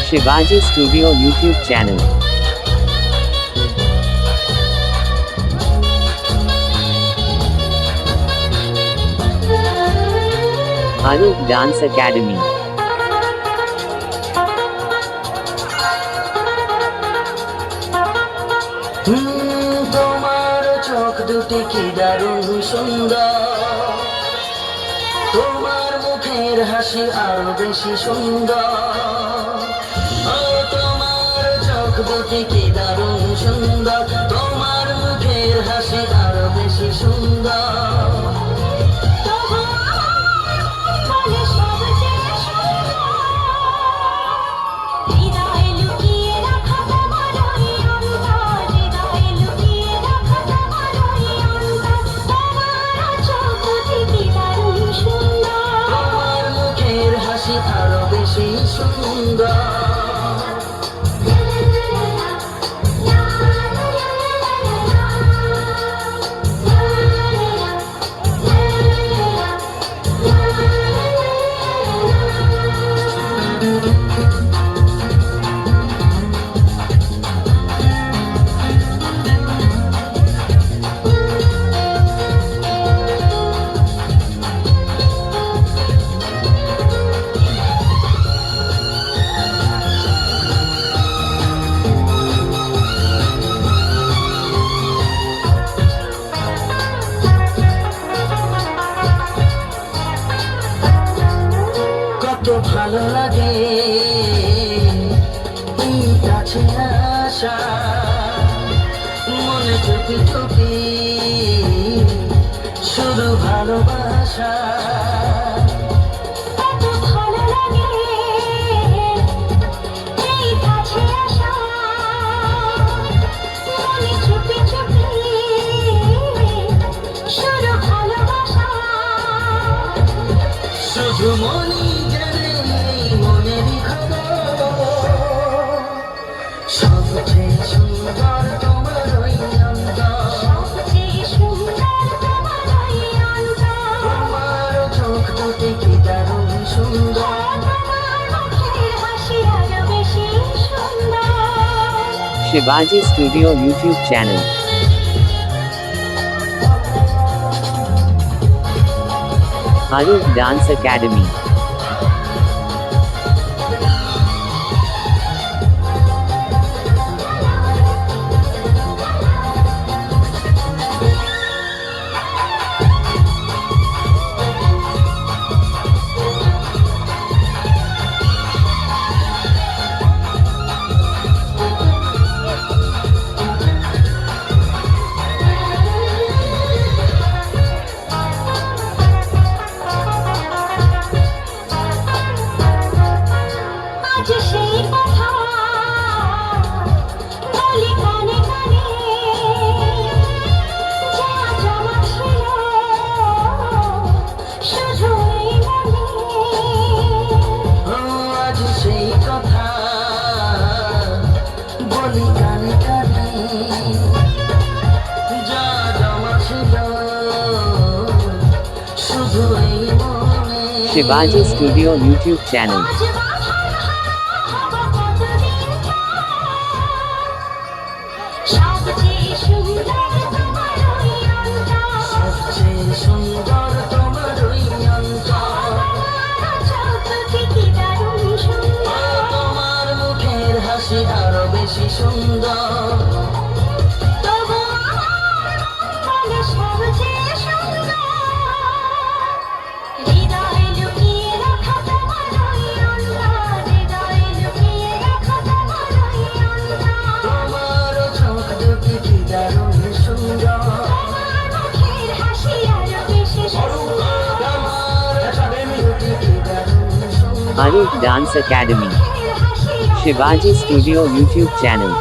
Shivaji Studio YouTube channel. Arup Dance Academy. তোমার চোখ দুটি কি দারুণ সুন্দর, তোমার মুখের হাসি আরো বেশি সুন্দর। তোমার চোখ দুটি কি দারুণ সুন্দর, তোমার মুখের হাসি আরো বেশি সুন্দর। আরো বেশি সুন্দর। কত ভালো লাগে কাছে আসা, মনে চুপি চুপি শুধু ভালোবাসা। শুধু মনি জানে মনেরই খবর, সবচেয়ে সুন্দর তোমার ওই অন্তর। তোমার চোখ দুটি কি দারুণ সুন্দর, Shivaji Studio YouTube channel. Arup Dance Academy. Shivaji Studio YouTube channel. তোমার মুখের হাসি আরো বেশি সুন্দর। Arup Dance Academy. Shivaji Studio YouTube channel.